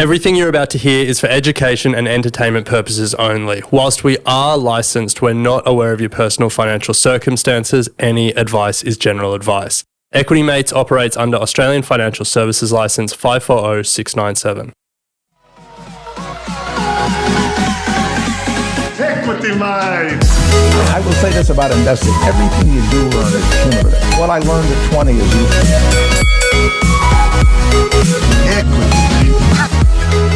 Everything you're about to hear is for education and entertainment purposes only. Whilst we are licensed, we're not aware of your personal financial circumstances. Any advice is general advice. Equity Mates operates under Australian Financial Services Licence 540697. Equity Mates! I will say this about investing. Everything you do learn is cumulative. What I learned at 20 is useful. Equity.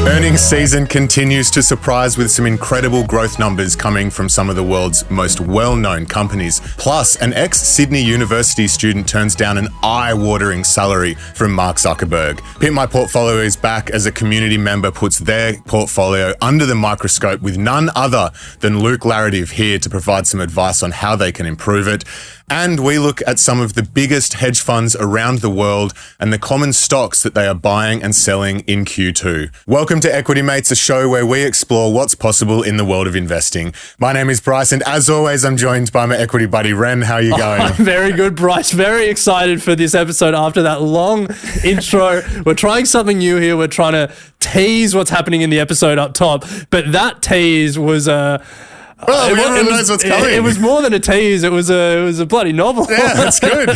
Earnings season continues to surprise with some incredible growth numbers coming from some of the world's most well-known companies. Plus, an ex-Sydney University student turns down an eye-watering salary from Mark Zuckerberg. Pimp My Portfolio is back as a community member puts their portfolio under the microscope with none other than Luke Laretive here to provide some advice on how they can improve it. And we look at some of the biggest hedge funds around the world and the common stocks that they are buying and selling in Q2. Welcome to Equity Mates, a show where we explore what's possible in the world of investing. My name is Bryce, and as always, I'm joined by my equity buddy, Ren. How are you going? I'm very good, Bryce. Very excited for this episode after that long intro. We're trying something new here. We're trying to tease what's happening in the episode up top, but that tease was Well, everyone knows what's coming. It was more than a tease. It was a bloody novel. Yeah, that's good.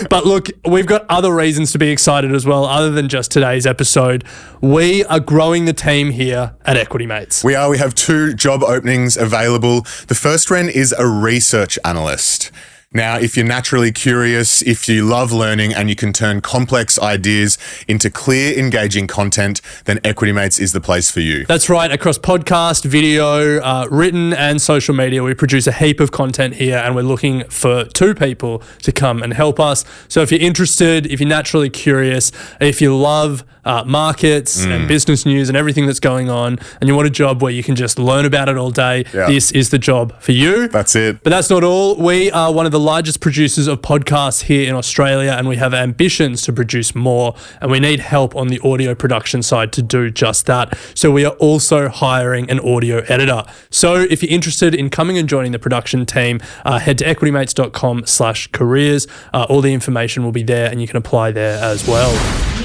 But look, we've got other reasons to be excited as well, other than just today's episode. We are growing the team here at Equity Mates. We are. We have 2 job openings available. The first, Ren, is a research analyst. Now, if you're naturally curious, if you love learning and you can turn complex ideas into clear, engaging content, then Equity Mates is the place for you. That's right. Across podcast, video, written and social media, we produce a heap of content here, and we're looking for 2 people to come and help us. So if you're interested, if you're naturally curious, if you love markets and business news and everything that's going on, and you want a job where you can just learn about it all day, this is the job for you. That's it. But that's not all. We are one of the largest producers of podcasts here in Australia, and we have ambitions to produce more, and we need help on the audio production side to do just that. So we are also hiring an audio editor. So if you're interested in coming and joining the production team, head to equitymates.com/careers. All the information will be there, and you can apply there as well.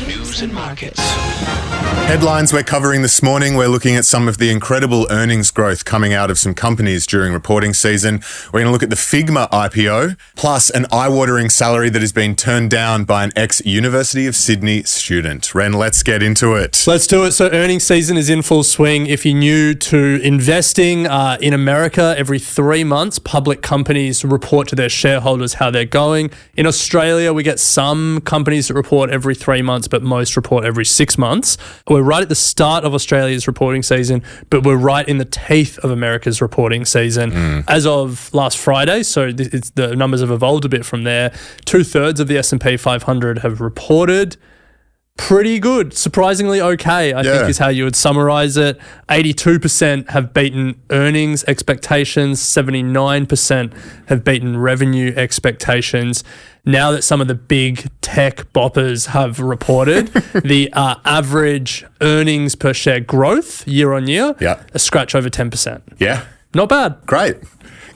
News and markets. Headlines we're covering this morning. We're looking at some of the incredible earnings growth coming out of some companies during reporting season. We're going to look at the Figma IPO, plus an eye-watering salary that has been turned down by an ex-University of Sydney student. Ren, let's get into it. Let's do it. So earnings season is in full swing. If you're new to investing in America, every 3 months, public companies report to their shareholders how they're going. In Australia, we get some companies that report every 3 months, but most report every 6 months. We're right at the start of Australia's reporting season, but we're right in the teeth of America's reporting season. As of last Friday, so the numbers have evolved a bit from there, 2/3 of the S&P 500 have reported. Pretty good, surprisingly okay, I think is how you would summarize it. 82% have beaten earnings expectations, 79% have beaten revenue expectations. Now that some of the big tech boppers have reported, the average earnings per share growth year on year, a scratch over 10%. Yeah. Not bad. Great.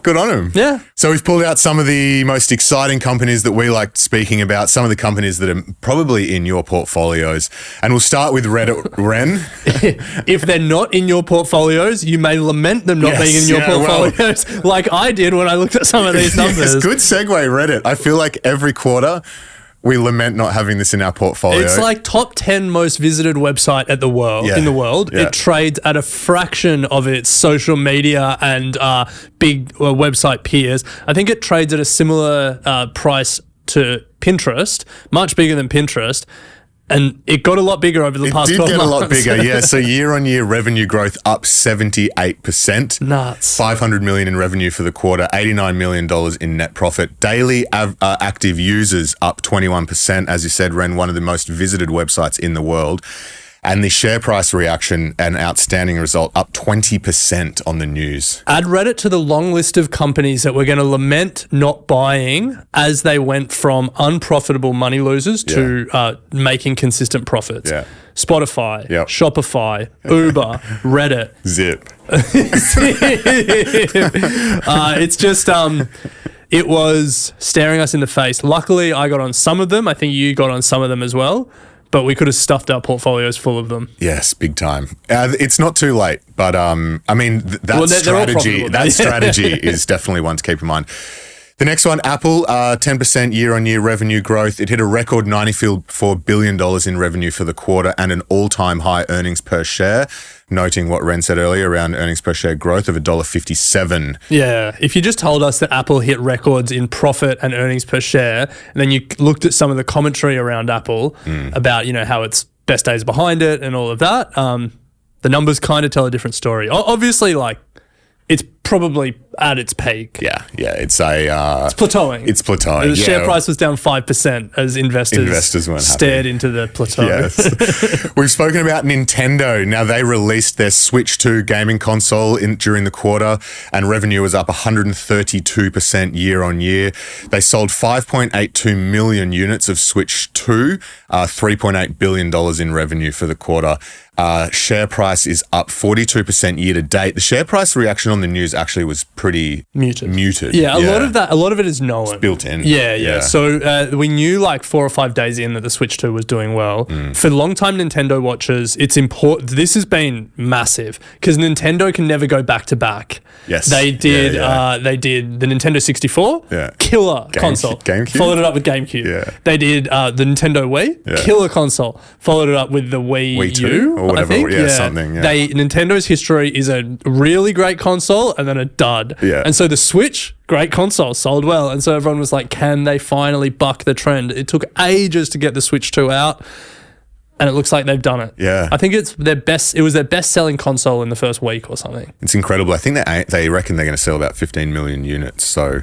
Good on him. Yeah. So we've pulled out some of the most exciting companies that we like speaking about, some of the companies that are probably in your portfolios. And we'll start with Reddit, Ren. If they're not in your portfolios, you may lament them not being in your portfolios, like I did when I looked at some of these numbers. Good segue, Reddit. I feel like every quarter we lament not having this in our portfolio. It's like top 10 most visited website in the world. Yeah. It trades at a fraction of its social media and big website peers. I think it trades at a similar price to Pinterest, much bigger than Pinterest. And it got a lot bigger over the past 12 months. It did get a lot bigger, yeah. So year-on-year revenue growth up 78%. Nuts. $500 million in revenue for the quarter, $89 million in net profit. Daily active users up 21%. As you said, Ren, one of the most visited websites in the world. And the share price reaction, an outstanding result, up 20% on the news. Add Reddit to the long list of companies that we're going to lament not buying as they went from unprofitable money losers to making consistent profits. Yeah. Spotify, Shopify, Uber, Reddit. Zip. It's just... it was staring us in the face. Luckily, I got on some of them. I think you got on some of them as well. but we could have stuffed our portfolios full of them. Yes, big time. It's not too late, but I mean, that strategy is definitely one to keep in mind. The next one, Apple, 10% year-on-year revenue growth. It hit a record $94 billion in revenue for the quarter and an all-time high earnings per share, noting what Ren said earlier around earnings per share growth of $1.57. Yeah, if you just told us that Apple hit records in profit and earnings per share, and then you looked at some of the commentary around Apple about, how it's best days behind it and all of that, the numbers kind of tell a different story. Obviously, it's probably at its peak. Yeah. It's plateauing. It's plateauing. The share price was down 5% as investors weren't stared into the plateau. Yes. We've spoken about Nintendo. Now, they released their Switch 2 gaming console during the quarter, and revenue was up 132% year on year. They sold 5.82 million units of Switch 2, $3.8 billion in revenue for the quarter. Share price is up 42% year to date. The share price reaction on the news actually was pretty muted. Yeah, a lot of it is known. It's built in. Yeah. So we knew 4 or 5 days in that the Switch 2 was doing well. For long-time Nintendo watchers, it's important. This has been massive because Nintendo can never go back to back. Yes. They did. They did the Nintendo 64, killer console. GameCube? Followed it up with GameCube. Yeah. They did the Nintendo Wii, killer console. Followed it up with the Wii U. Or whatever, I think. Something. Yeah. Nintendo's history is a really great console and then a dud. Yeah. And so the Switch, great console, sold well. And so everyone was like, can they finally buck the trend? It took ages to get the Switch 2 out, and it looks like they've done it. Yeah. I think it was their best-selling console in the first week or something. It's incredible. I think they reckon they're going to sell about 15 million units, so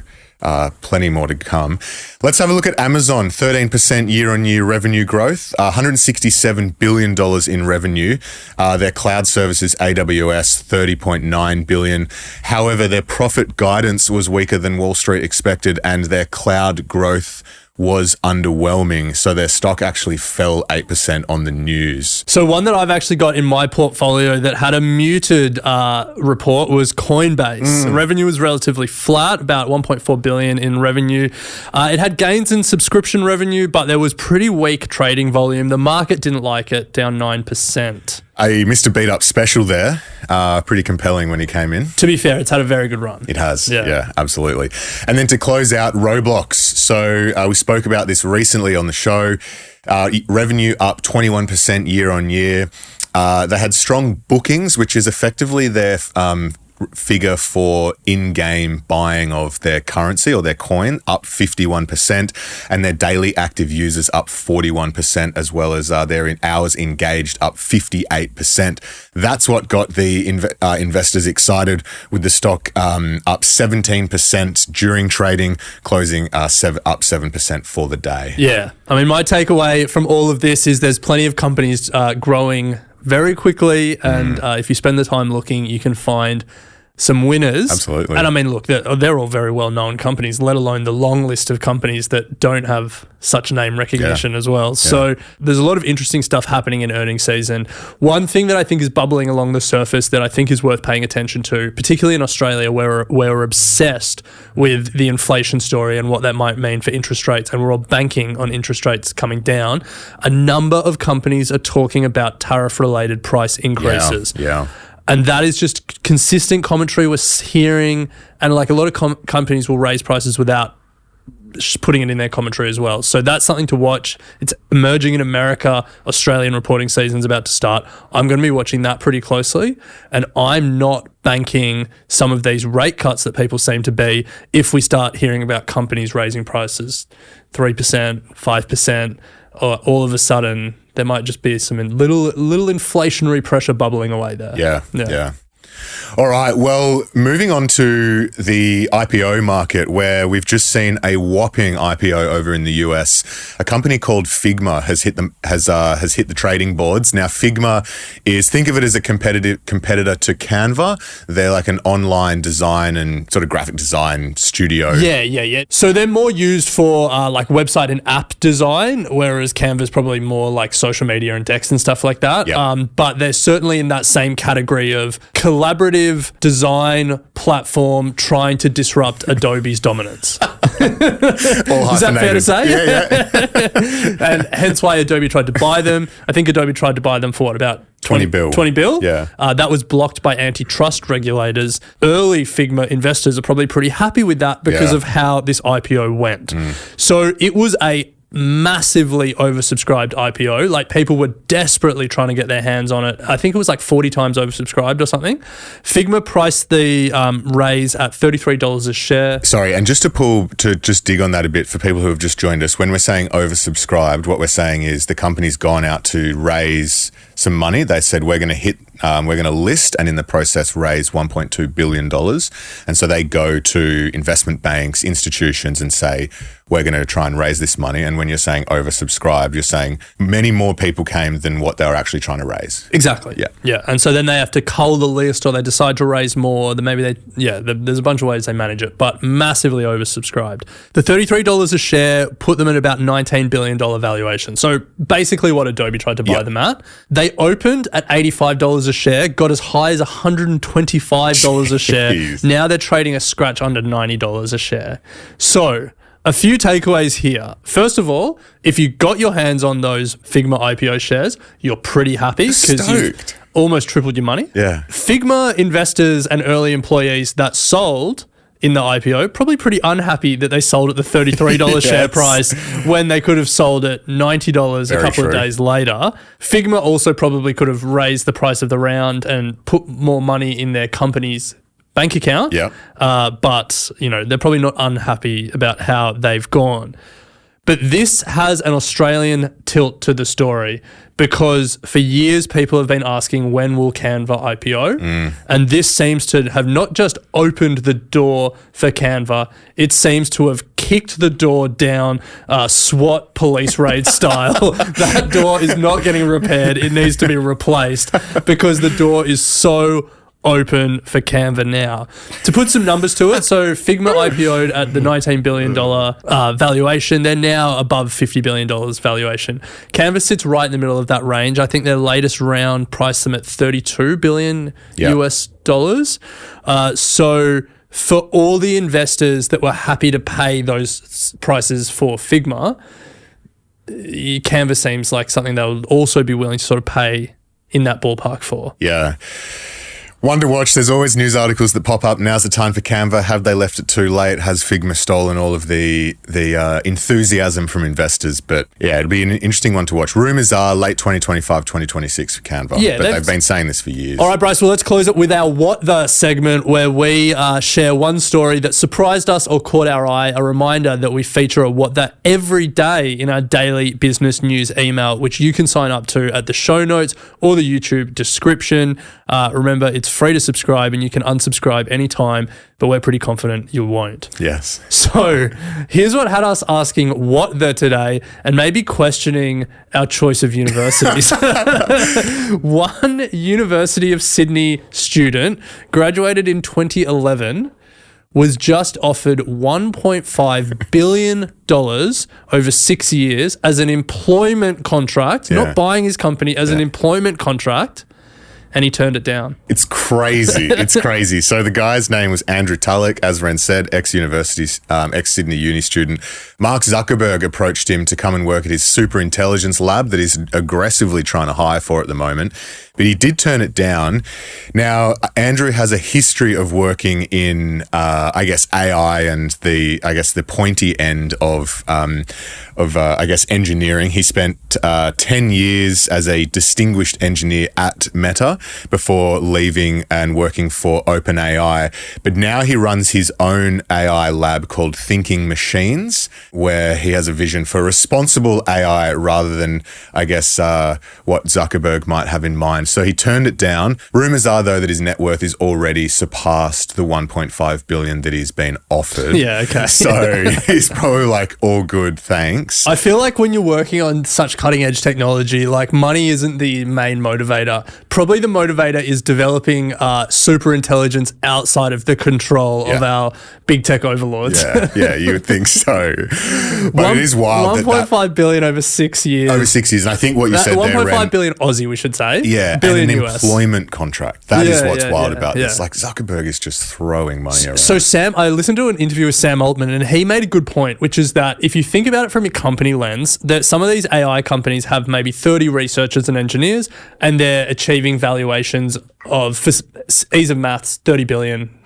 plenty more to come. Let's have a look at Amazon. 13% year-on-year revenue growth, $167 billion in revenue. Their cloud services, AWS, $30.9 billion. However, their profit guidance was weaker than Wall Street expected, and their cloud growth was underwhelming. So their stock actually fell 8% on the news. So one that I've actually got in my portfolio that had a muted report was Coinbase. Revenue was relatively flat, about $1.4 billion in revenue. It had gains in subscription revenue, but there was pretty weak trading volume. The market didn't like it, down 9%. A Mr. Beat Up special there. Pretty compelling when he came in. To be fair, it's had a very good run. It has. Yeah, absolutely. And then to close out, Roblox. So we spoke about this recently on the show. Revenue up 21% year on year. They had strong bookings, which is effectively their figure for in-game buying of their currency or their coin, up 51%, and their daily active users up 41%, as well as their hours engaged up 58%. That's what got the investors excited, with the stock up 17% during trading, closing up 7% for the day. Yeah. I mean, my takeaway from all of this is there's plenty of companies growing very quickly, and if you spend the time looking, you can find some winners. Absolutely. And I mean, look, they're all very well-known companies, let alone the long list of companies that don't have such name recognition as well. So there's a lot of interesting stuff happening in earnings season. One thing that I think is bubbling along the surface that I think is worth paying attention to, particularly in Australia, where we're obsessed with the inflation story and what that might mean for interest rates, and we're all banking on interest rates coming down. A number of companies are talking about tariff-related price increases. Yeah. And that is just consistent commentary we're hearing, and a lot of companies will raise prices without putting it in their commentary as well. So that's something to watch. It's emerging in America. Australian reporting season's about to start. I'm going to be watching that pretty closely, and I'm not banking some of these rate cuts that people seem to be if we start hearing about companies raising prices 3%, 5%, or all of a sudden there might just be some little inflationary pressure bubbling away there. Yeah. All right. Well, moving on to the IPO market, where we've just seen a whopping IPO over in the US. A company called Figma has hit the trading boards. Now, Figma is, think of it as a competitor to Canva. They're like an online design and sort of graphic design studio. Yeah. So they're more used for website and app design, whereas Canva's probably more like social media and decks and stuff like that. Yep. But they're certainly in that same category of collaborative design platform trying to disrupt Adobe's dominance. Is that fair to say? Yeah. And hence why Adobe tried to buy them. I think Adobe tried to buy them for what, about 20 bill. 20 bill? Yeah. That was blocked by antitrust regulators. Early Figma investors are probably pretty happy with that because of how this IPO went. So it was a massively oversubscribed IPO. Like, people were desperately trying to get their hands on it. I think it was like 40 times oversubscribed or something. Figma priced the raise at $33 a share. Sorry, and just to dig on that a bit for people who have just joined us, when we're saying oversubscribed, what we're saying is the company's gone out to raise some money. They said, we're going to list and in the process raise $1.2 billion. And so they go to investment banks, institutions and say, we're going to try and raise this money. And when you're saying oversubscribed, you're saying many more people came than what they were actually trying to raise. Exactly. Yeah. And so then they have to cull the list, or they decide to raise more. Then maybe there's a bunch of ways they manage it, but massively oversubscribed. The $33 a share put them at about $19 billion valuation. So basically what Adobe tried to buy them at. They opened at $85 a share, got as high as $125 a share. Now they're trading a scratch under $90 a share. So a few takeaways here. First of all, if you got your hands on those Figma IPO shares, you're pretty happy because you've almost tripled your money. Yeah. Figma investors and early employees that sold in the IPO, probably pretty unhappy that they sold at the $33 share price when they could have sold at $90 a couple of days later. Figma also probably could have raised the price of the round and put more money in their company's bank account. Yeah. But, they're probably not unhappy about how they've gone. But this has an Australian tilt to the story because for years people have been asking, when will Canva IPO? And this seems to have not just opened the door for Canva, it seems to have kicked the door down SWAT police raid style. That door is not getting repaired. It needs to be replaced because the door is so open for Canva now. To put some numbers to it, so Figma IPO'd at the $19 billion valuation. They're now above $50 billion valuation. Canva sits right in the middle of that range. I think their latest round priced them at $32 billion US dollars. So for all the investors that were happy to pay those prices for Figma, Canva seems like something they'll also be willing to sort of pay in that ballpark for. Yeah. One to watch. There's always news articles that pop up. Now's the time for Canva. Have they left it too late? Has Figma stolen all of the enthusiasm from investors? But yeah, it'll be an interesting one to watch. Rumours are late 2025, 2026 for Canva. Yeah, but they've been saying this for years. All right, Bryce, well, let's close it with our What The segment where we share one story that surprised us or caught our eye. A reminder that we feature a What The every day in our daily business news email, which you can sign up to at the show notes or the YouTube description. Remember, it's free to subscribe and you can unsubscribe anytime, but we're pretty confident you won't. Yes. So here's what had us asking what the today and maybe questioning our choice of universities. One University of Sydney student graduated in 2011 was just offered $1.5 billion over 6 years as an employment contract, not buying his company, as an employment contract. And he turned it down. It's crazy. It's crazy. So the guy's name was Andrew Tulloch, as Ren said, ex-Sydney Uni student. Mark Zuckerberg approached him to come and work at his superintelligence lab that he's aggressively trying to hire for at the moment. But he did turn it down. Now, Andrew has a history of working in, AI and the pointy end of engineering. He spent 10 years as a distinguished engineer at Meta before leaving and working for OpenAI. But now he runs his own AI lab called Thinking Machines, where he has a vision for responsible AI rather than, what Zuckerberg might have in mind. So he turned it down. Rumors are, though, that his net worth is already surpassed the $1.5 billion that he's been offered. Yeah, okay. So he's probably like, all good, thanks. I feel like when you're working on such cutting edge technology, like money isn't the main motivator. Probably the motivator is developing super intelligence outside of the control of our big tech overlords. Yeah, you would think so. But it is wild. 1.5 billion over 6 years. Over 6 years. And I think what you said there, 1.5 billion Aussie, we should say. Yeah, billion and an US. employment contract. That is what's wild about yeah. this. Like Zuckerberg is just throwing money around. So I listened to an interview with Sam Altman, and he made a good point, which is that if you think about it from a company lens, that some of these AI companies have maybe 30 researchers and engineers, and they're achieving valuations of, for ease of maths, $30 billion.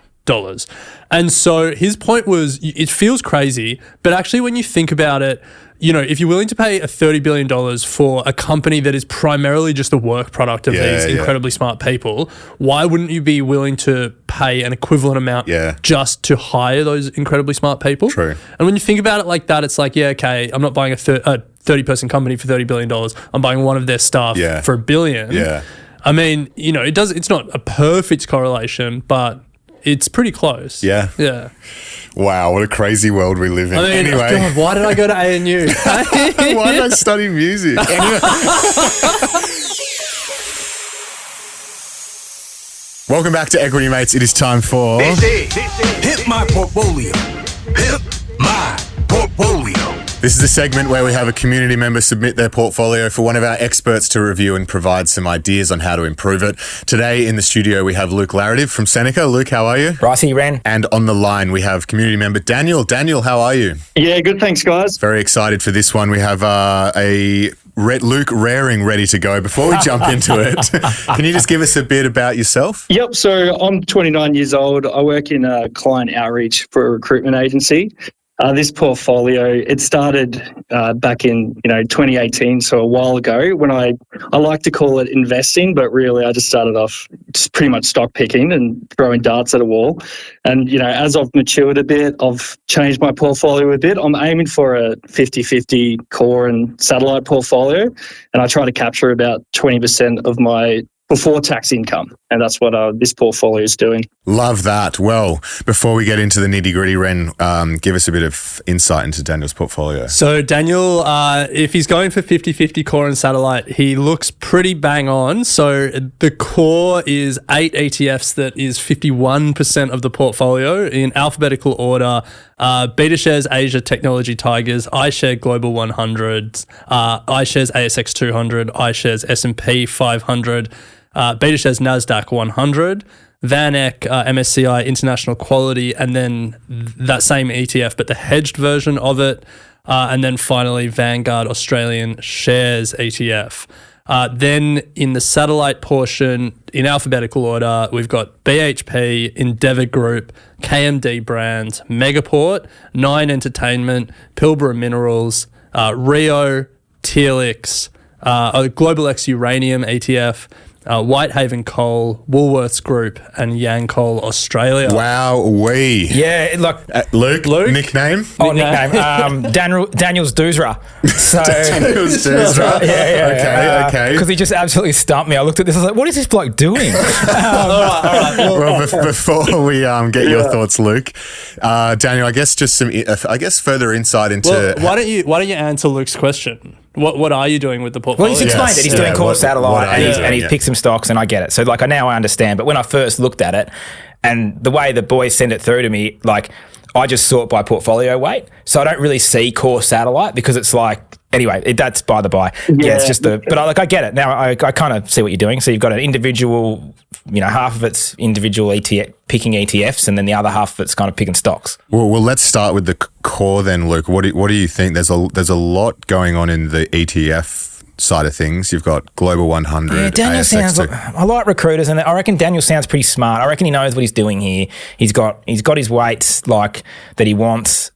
And so his point was, it feels crazy, but actually when you think about it, you know, if you're willing to pay $30 billion for a company that is primarily just the work product of these incredibly smart people, why wouldn't you be willing to pay an equivalent amount just to hire those incredibly smart people? True. And when you think about it like that, it's like, yeah, okay, I'm not buying a 30-person company for $30 billion. I'm buying one of their staff for $1 billion. Yeah. I mean, you know, it's not a perfect correlation, but it's pretty close. Yeah. Yeah. Wow, what a crazy world we live in. I mean, anyway. God, why did I go to ANU? Why did I study music? Anyway. Welcome back to Equity Mates. It is time for... Hit my portfolio. Hit my portfolio. This is a segment where we have a community member submit their portfolio for one of our experts to review and provide some ideas on how to improve it. Today in the studio, we have Luke Laretive from Seneca. Luke, how are you? Ricey, Ren. And on the line, we have community member Daniel. Daniel, how are you? Yeah, good. Thanks, guys. Very excited for this one. We have Luke Raring ready to go. Before we jump into it, can you just give us a bit about yourself? Yep. So I'm 29 years old. I work in client outreach for a recruitment agency. This portfolio, it started back in 2018, so a while ago. When I like to call it investing, but really I just started off just pretty much stock picking and throwing darts at a wall. And as I've matured a bit, I've changed my portfolio a bit. I'm aiming for a 50-50 core and satellite portfolio, and I try to capture about 20% of my before tax income. And that's what this portfolio is doing. Love that. Well, before we get into the nitty gritty, Ren, give us a bit of insight into Daniel's portfolio. So Daniel, if he's going for 50-50 core and satellite, he looks pretty bang on. So the core is 8 ETFs that is 51% of the portfolio in alphabetical order. BetaShares Asia Technology Tigers, iShare Global 100, iShares ASX 200, iShares S&P 500, BetaShares NASDAQ 100, VanEck MSCI International Quality, and then that same ETF, but the hedged version of it, and then finally Vanguard Australian Shares ETF. Then in the satellite portion, in alphabetical order, we've got BHP, Endeavour Group, KMD Brands, Megaport, Nine Entertainment, Pilbara Minerals, Rio, Telix, Global X Uranium ETF, Whitehaven Coal, Woolworths Group, and Yancoal Australia. Wow, Yeah, look. Luke, nickname? Oh, nickname. Daniel's Doozra. So, Daniel's Doozra. Yeah. Okay. Because he just absolutely stumped me. I looked at this, I was like, what is this bloke doing? All right. Well, before we get your thoughts, Luke, Daniel, I guess just some, further insight into... Well, why don't you answer Luke's question? What are you doing with the portfolio? Well, he's explained it. He's doing core satellite and he's picked some stocks, and I get it. So, I now I understand. But when I first looked at it, and the way the boys send it through to me, I just sort by portfolio weight. So I don't really see core satellite because it's anyway, that's by the by. Yeah, it's just but I get it. Now I kind of see what you're doing. So you've got an individual, half of it's individual ETF, picking ETFs, and then the other half of it's kind of picking stocks. Well, let's start with the core then, Luke. What do you think? There's a lot going on in the ETF side of things. You've got Global 100. Yeah, Daniel I like recruiters, and I reckon Daniel sounds pretty smart. I reckon he knows what he's doing here. He's got his weights that he wants.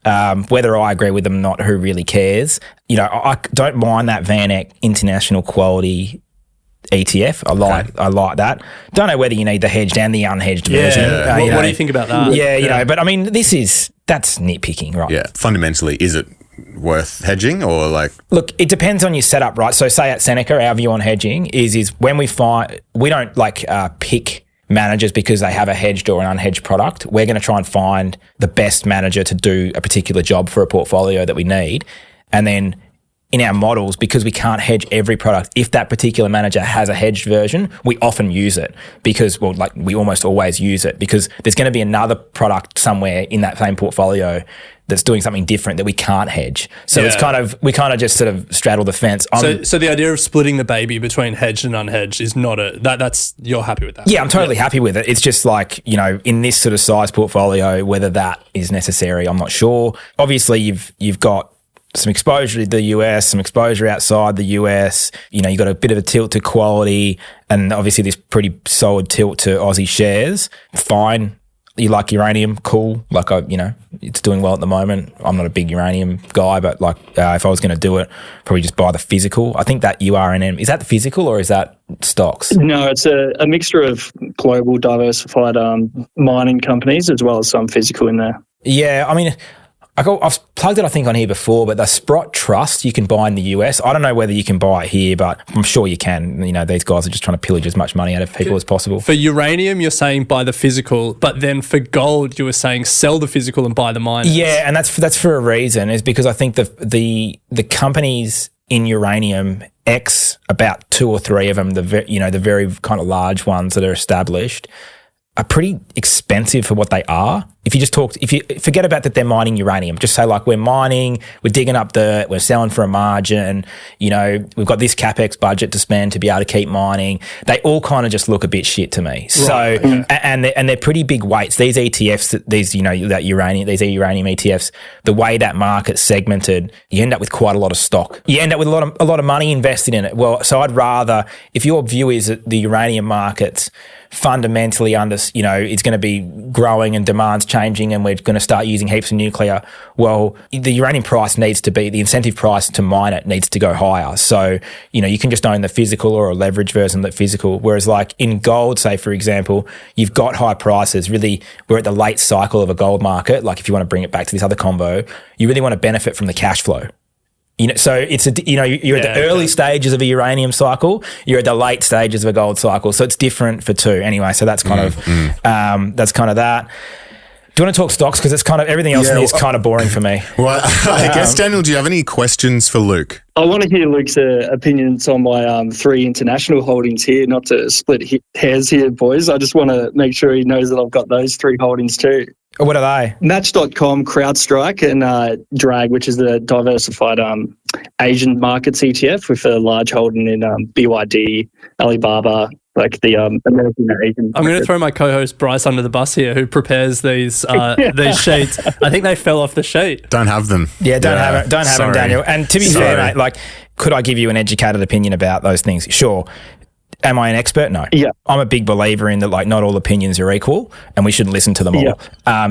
Whether I agree with them or not, who really cares? I don't mind that VanEck International Quality ETF. I like that. Don't know whether you need the hedged and the unhedged version. What do you think about that? But I mean, that's nitpicking, right? Yeah. Fundamentally, is it worth hedging or Look, it depends on your setup, right? So say at Seneca, our view on hedging is when we don't pick managers because they have a hedged or an unhedged product. We're going to try and find the best manager to do a particular job for a portfolio that we need. And then in our models, because we can't hedge every product, if that particular manager has a hedged version, we often use it because, well, like we almost always use it because there's going to be another product somewhere in that same portfolio that's doing something different that we can't hedge. So it's we kind of just sort of straddle the fence. So the idea of splitting the baby between hedged and unhedged is not that's you're happy with that? Yeah, I'm totally happy with it. It's just like, in this sort of size portfolio, whether that is necessary, I'm not sure. Obviously, you've got some exposure to the US, some exposure outside the US. You've got a bit of a tilt to quality and obviously this pretty solid tilt to Aussie shares. Fine. You like uranium, cool. Like, it's doing well at the moment. I'm not a big uranium guy, but if I was going to do it, probably just buy the physical. I think that URNM, is that the physical or is that stocks? No, it's a mixture of global diversified mining companies as well as some physical in there. Yeah, I mean, I've plugged it, I think, on here before, but the Sprott Trust you can buy in the US. I don't know whether you can buy it here, but I'm sure you can. These guys are just trying to pillage as much money out of people as possible. For uranium, you're saying buy the physical, but then for gold, you were saying sell the physical and buy the miners. Yeah, and that's for a reason, is because I think the companies in uranium, about 2 or 3 of them, the very kind of large ones that are established, are pretty expensive for what they are. If you forget about that they're mining uranium, just say like we're mining, we're digging up dirt, we're selling for a margin, we've got this CapEx budget to spend to be able to keep mining. They all kind of just look a bit shit to me. Right. So, and they're pretty big weights. These ETFs, these uranium ETFs, the way that market's segmented, you end up with quite a lot of stock. You end up with a lot of money invested in it. Well, so I'd rather, if your view is that the uranium market's fundamentally it's going to be growing and demand's changing and we're going to start using heaps of nuclear, well, the uranium price the incentive price to mine it needs to go higher. So, you can just own the physical or a leverage version of the physical. Whereas like in gold, say, for example, you've got high prices. Really, we're at the late cycle of a gold market. Like if you want to bring it back to this other combo, you really want to benefit from the cash flow. So it's you're at the early stages of a uranium cycle. You're at the late stages of a gold cycle. So it's different for two. Anyway, so that's kind of that. Do you want to talk stocks? Because it's kind of everything else is kind of boring for me. Well, I guess, Daniel, do you have any questions for Luke? I want to hear Luke's opinions on my 3 international holdings here, not to split hairs here, boys. I just want to make sure he knows that I've got those 3 holdings too. What are they? Match.com, CrowdStrike, and DRAG, which is the diversified Asian markets ETF with a large holding in BYD, Alibaba, like the American Asian. I'm going to throw my co-host Bryce under the bus here, who prepares these sheets. I think they fell off the sheet. Don't have them. Yeah, don't have them, Daniel. And to be fair, mate, like, could I give you an educated opinion about those things? Sure. Am I an expert? No. Yeah. I'm a big believer in that, like, not all opinions are equal and we shouldn't listen to them all.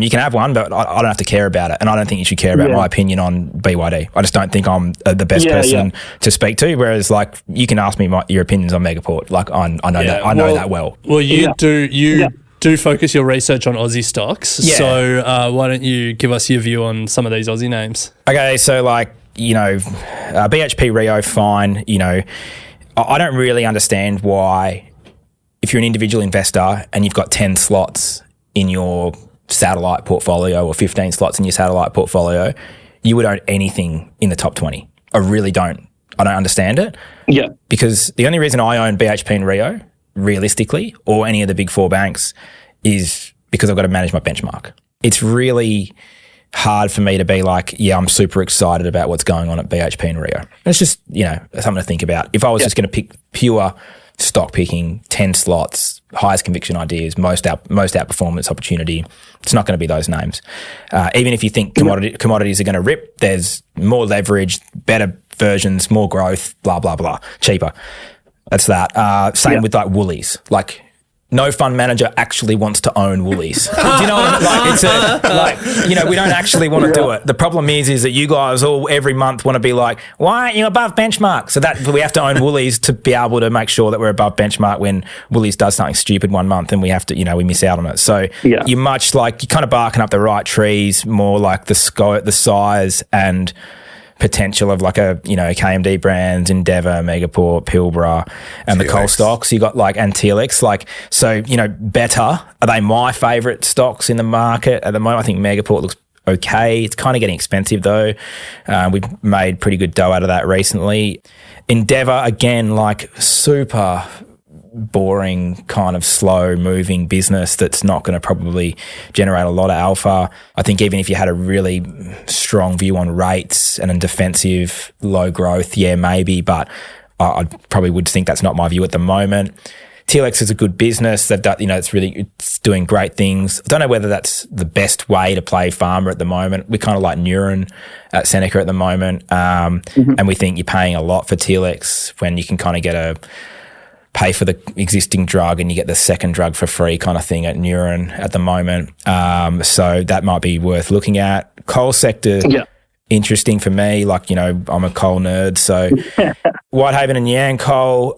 You can have one, but I don't have to care about it. And I don't think you should care about my opinion on BYD. I just don't think I'm the best person to speak to. Whereas, like, you can ask me your opinions on Megaport. Like, I know that well. Well, you do focus your research on Aussie stocks. Yeah. So why don't you give us your view on some of these Aussie names? Okay, so, like, BHP Rio, fine, I don't really understand why, if you're an individual investor and you've got 10 slots in your satellite portfolio or 15 slots in your satellite portfolio, you would own anything in the top 20. I really don't. I don't understand it. Yeah. Because the only reason I own BHP and Rio, realistically, or any of the big 4 banks, is because I've got to manage my benchmark. It's really hard for me to be like, I'm super excited about what's going on at BHP and Rio. It's just, something to think about. If I was just going to pick pure stock picking, 10 slots, highest conviction ideas, most outperformance opportunity, it's not going to be those names. Even if you think commodities are going to rip, there's more leverage, better versions, more growth, blah, blah, blah, cheaper. That's that. Same with like Woolies. Like, no fund manager actually wants to own Woolies. Do you know what I mean? We don't actually want to do it. The problem is that you guys all every month want to be like, why aren't you above benchmark? So that we have to own Woolies to be able to make sure that we're above benchmark when Woolies does something stupid one month and we have to, we miss out on it. So you're much like, you're kind of barking up the right trees, more like the size and potential of like a, KMD brands, Endeavour, Megaport, Pilbara, and the coal stocks. You got like Antelix, Better. Are they my favourite stocks in the market at the moment? I think Megaport looks okay. It's kind of getting expensive though. We've made pretty good dough out of that recently. Endeavour, again, like super boring, kind of slow moving business that's not going to probably generate a lot of alpha. I think even if you had a really strong view on rates and a defensive low growth, yeah, maybe, but I probably would think that's not my view at the moment. TLX is a good business. They've done, it's doing great things. I don't know whether that's the best way to play farmer at the moment. We're kind of like Neuron at Seneca at the moment. And we think you're paying a lot for TLX when you can kind of pay for the existing drug and you get the second drug for free kind of thing at Neuron at the moment. So that might be worth looking at. Coal sector, interesting for me. Like, I'm a coal nerd. So Whitehaven and Yancoal,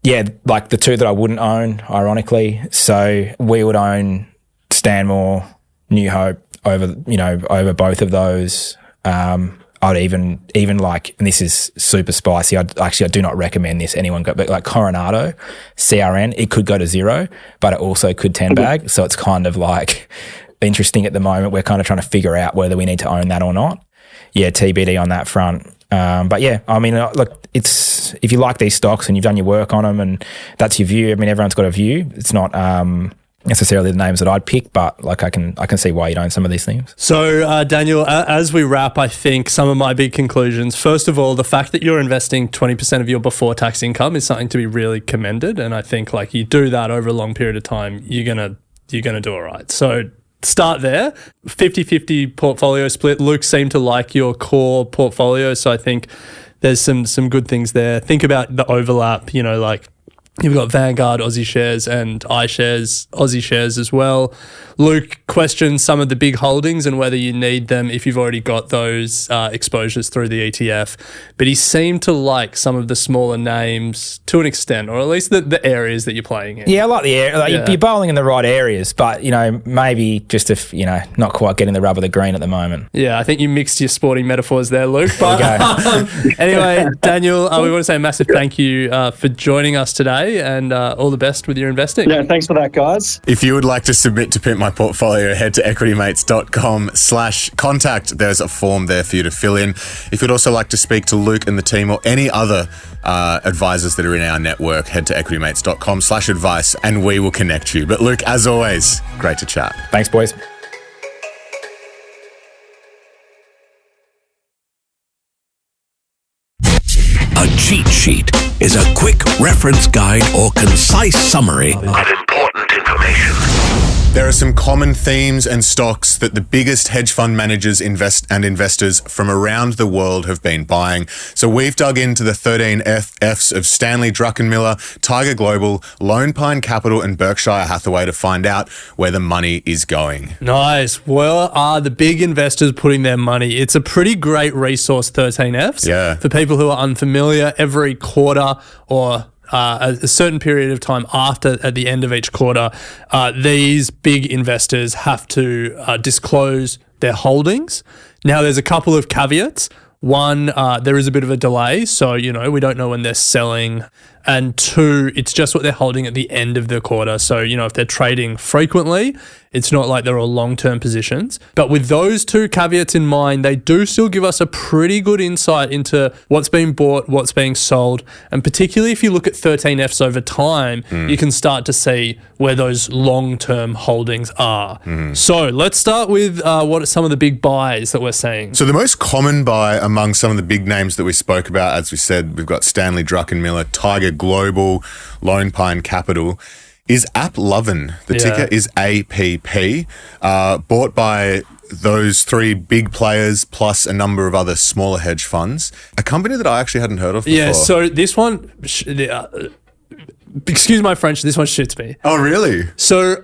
yeah, like the two that I wouldn't own, ironically. So we would own Stanmore, New Hope over both of those. I'd even like, and this is super spicy. I do not recommend this anyone go, but like Coronado, CRN, it could go to 0, but it also could 10 bag. So it's kind of like interesting at the moment. We're kind of trying to figure out whether we need to own that or not. Yeah, TBD on that front. But yeah, I mean, look, if you like these stocks and you've done your work on them and that's your view, I mean, everyone's got a view. It's not necessarily the names that I'd pick, but like I can see why you'd own some of these things. So, Daniel, as we wrap, I think some of my big conclusions. First of all, the fact that you're investing 20% of your before tax income is something to be really commended. And I think like you do that over a long period of time, you're gonna do all right. So start there. 50-50 portfolio split. Luke seemed to like your core portfolio, so I think there's some good things there. Think about the overlap, like you've got Vanguard Aussie shares and iShares Aussie shares as well. Luke questions some of the big holdings and whether you need them if you've already got those exposures through the ETF. But he seemed to like some of the smaller names to an extent, or at least the areas that you're playing in. Yeah, I like the area. Like you're bowling in the right areas, but, maybe just if, not quite getting the rub of the green at the moment. Yeah, I think you mixed your sporting metaphors there, Luke. But anyway, Daniel, we want to say a massive thank you for joining us today and all the best with your investing. Yeah, thanks for that, guys. If you would like to submit to Pimp My Portfolio, head to equitymates.com/contact. There's a form there for you to fill in. If you'd also like to speak to Luke and the team or any other advisors that are in our network, head to equitymates.com/advice and we will connect you. But Luke, as always, great to chat. Thanks, boys. A cheat sheet is a quick reference guide or concise summary of important information. There are some common themes and stocks that the biggest hedge fund managers investors from around the world have been buying. So we've dug into the 13 Fs of Stanley Druckenmiller, Tiger Global, Lone Pine Capital and Berkshire Hathaway to find out where the money is going. Nice. Where are the big investors putting their money? It's a pretty great resource, 13 Fs. Yeah. For people who are unfamiliar, every quarter or a certain period of time at the end of each quarter, these big investors have to disclose their holdings. Now, there's a couple of caveats. One, there is a bit of a delay, so, we don't know when they're selling. And two, it's just what they're holding at the end of the quarter. So, if they're trading frequently, it's not like they're all long-term positions. But with those two caveats in mind, they do still give us a pretty good insight into what's being bought, what's being sold. And particularly if you look at 13Fs over time, you can start to see where those long-term holdings are. So let's start with what are some of the big buys that we're seeing. So the most common buy among some of the big names that we spoke about, as we said, we've got Stanley Druckenmiller, Tiger Global, Lone Pine Capital, is AppLovin. The ticker is APP, bought by those three big players plus a number of other smaller hedge funds. A company that I actually hadn't heard of before. Yeah, so this one, excuse my French, this one shits me. Oh, really? So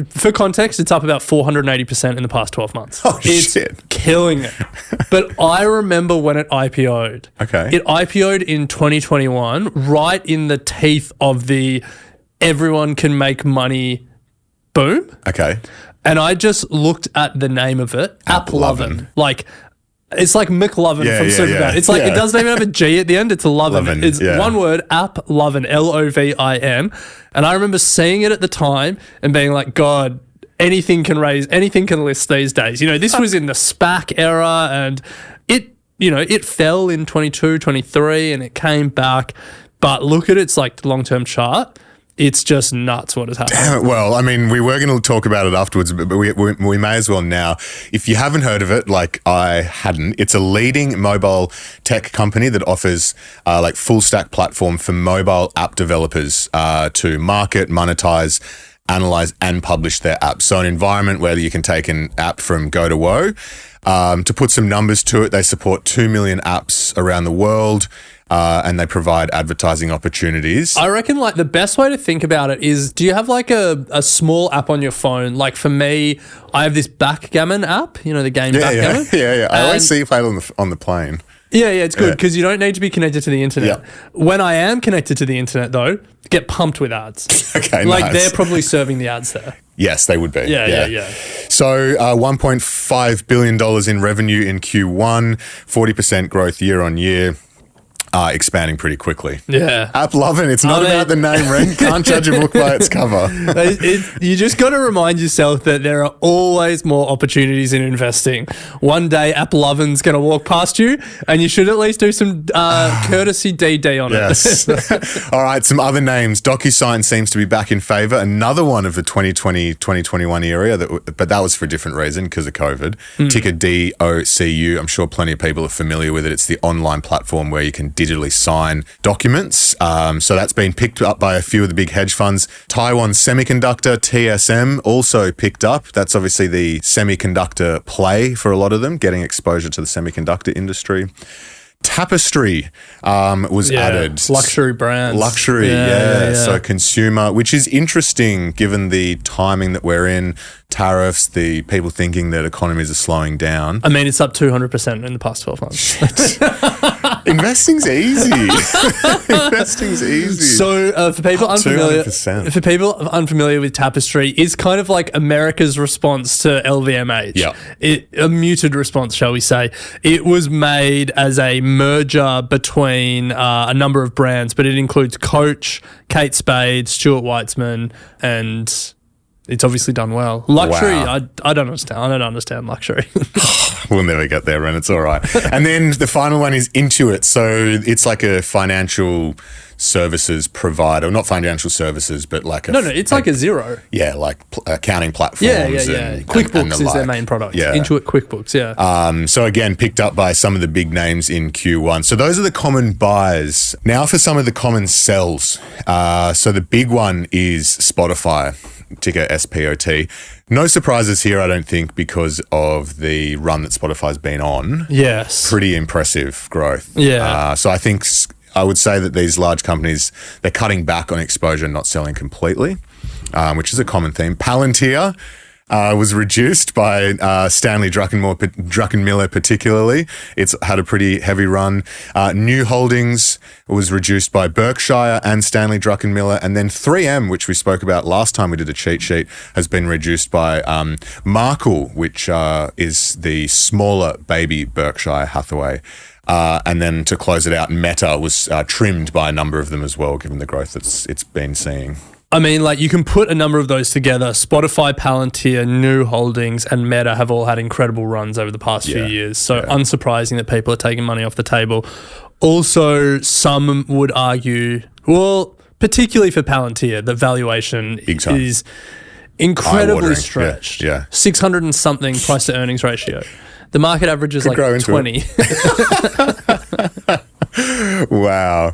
for context, it's up about 480% in the past 12 months. Oh, it's shit. Killing it. But I remember when it IPO'd. Okay. It IPO'd in 2021, right in the teeth of the everyone can make money boom. Okay. And I just looked at the name of it, AppLovin. Like, it's like McLovin from Superbad. Yeah. It's like it doesn't even have a G at the end. It's a Lovin. It's one word, AppLovin, Lovin. And I remember seeing it at the time and being like, God, anything can list these days. This was in the SPAC era, and it fell in 22, 23, and it came back. But look at its long-term chart. It's just nuts what has happened. Damn it. Well, I mean, we were going to talk about it afterwards, but we may as well now. If you haven't heard of it, like I hadn't, it's a leading mobile tech company that offers full stack platform for mobile app developers to market, monetize, analyze, and publish their apps. So an environment where you can take an app from go to woe. To put some numbers to it, they support 2 million apps around the world. And they provide advertising opportunities. I reckon the best way to think about it is, do you have a small app on your phone? Like for me, I have this backgammon app, the game backgammon. Yeah. I always see you play it on the plane. Yeah, it's good because you don't need to be connected to the internet. Yeah. When I am connected to the internet though, get pumped with ads. Okay, nice. They're probably serving the ads there. Yes, they would be. Yeah. So $1.5 billion in revenue in Q1, 40% growth year on year. Expanding pretty quickly. Yeah. App loving. It's not about the name, Ren. Can't judge a book by its cover. You just got to remind yourself that there are always more opportunities in investing. One day, App Lovin's going to walk past you, and you should at least do some courtesy DD on it. Yes. All right, some other names. DocuSign seems to be back in favor. Another one of the 2020-2021 area, but that was for a different reason because of COVID. Ticker DOCU. I'm sure plenty of people are familiar with it. It's the online platform where you can digitally sign documents. So that's been picked up by a few of the big hedge funds. Taiwan Semiconductor, TSM, also picked up. That's obviously the semiconductor play for a lot of them, getting exposure to the semiconductor industry. Tapestry was added. Luxury brands. Luxury, yeah. So consumer, which is interesting given the timing that we're in, tariffs, the people thinking that economies are slowing down. I mean, it's up 200% in the past 12 months. Investing's easy. Investing's easy. So for people unfamiliar with Tapestry, it's kind of like America's response to LVMH. Yeah. A muted response, shall we say. It was made as a merger between a number of brands, but it includes Coach, Kate Spade, Stuart Weitzman, and it's obviously done well. Luxury, wow. I don't understand. I don't understand luxury. We'll never get there, Ren. It's all right. And then the final one is Intuit. So it's like a financial services provider. Not financial services, but like a... No, it's like a Xero. Yeah, like accounting platforms. Yeah. QuickBooks is their main product. Yeah. Intuit QuickBooks, yeah. So again, picked up by some of the big names in Q1. So those are the common buys. Now for some of the common sells. So the big one is Spotify. Ticker SPOT. No surprises here, I don't think, because of the run that Spotify's been on. Yes. Pretty impressive growth. Yeah. So I would say that these large companies, they're cutting back on exposure, not selling completely, which is a common theme. Palantir was reduced by Stanley Druckenmiller particularly. It's had a pretty heavy run. New Holdings was reduced by Berkshire and Stanley Druckenmiller. And then 3M, which we spoke about last time we did a cheat sheet, has been reduced by Markle, which is the smaller baby Berkshire Hathaway. And then to close it out, Meta was trimmed by a number of them as well, given the growth it's been seeing. I mean, you can put a number of those together. Spotify, Palantir, New Holdings, and Meta have all had incredible runs over the past few years. So unsurprising that people are taking money off the table. Also, some would argue, particularly for Palantir, the valuation is incredibly stretched. Yeah. 600 and something price to earnings ratio. The market average is 20. Wow.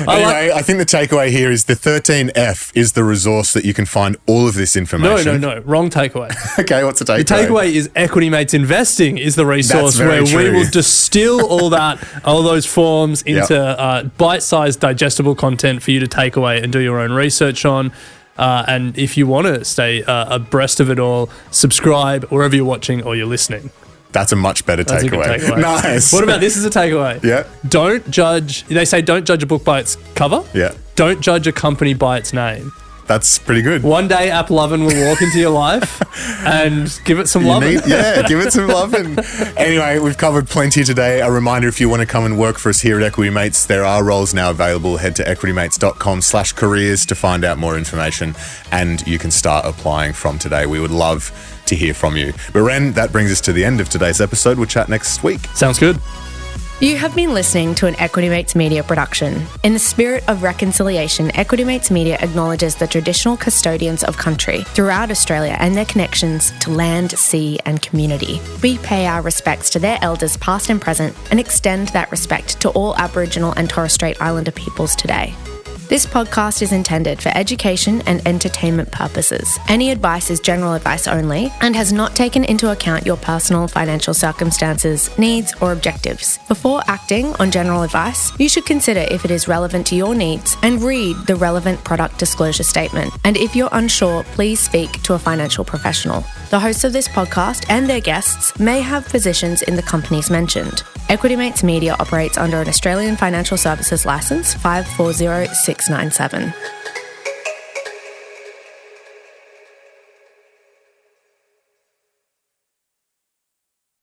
Anyway, I think the takeaway here is the 13F is the resource that you can find all of this information. No. Wrong takeaway. Okay, what's the takeaway? The takeaway is Equity Mates Investing is the resource where we will distill all those forms into bite-sized digestible content for you to take away and do your own research on. And if you want to stay abreast of it all, subscribe wherever you're watching or you're listening. That's a much better takeaway. Nice. What about this as a takeaway? Yeah. Don't judge a book by its cover. Yeah. Don't judge a company by its name. That's pretty good. One day, App Lovin' will walk into your life and give it some loving. Give it some loving. Anyway, we've covered plenty today. A reminder, if you want to come and work for us here at Equity Mates, there are roles now available. Head to equitymates.com/careers to find out more information, and you can start applying from today. We would love to hear from you. But Ren, that brings us to the end of today's episode. We'll chat next week. Sounds good. You have been listening to an Equity Mates Media production. In the spirit of reconciliation, Equity Mates Media acknowledges the traditional custodians of country throughout Australia and their connections to land, sea and community. We pay our respects to their elders past and present and extend that respect to all Aboriginal and Torres Strait Islander peoples today. This podcast is intended for education and entertainment purposes. Any advice is general advice only and has not taken into account your personal financial circumstances, needs, or objectives. Before acting on general advice, you should consider if it is relevant to your needs and read the relevant product disclosure statement. And if you're unsure, please speak to a financial professional. The hosts of this podcast and their guests may have positions in the companies mentioned. Equity Mates Media operates under an Australian Financial Services Licence 540697.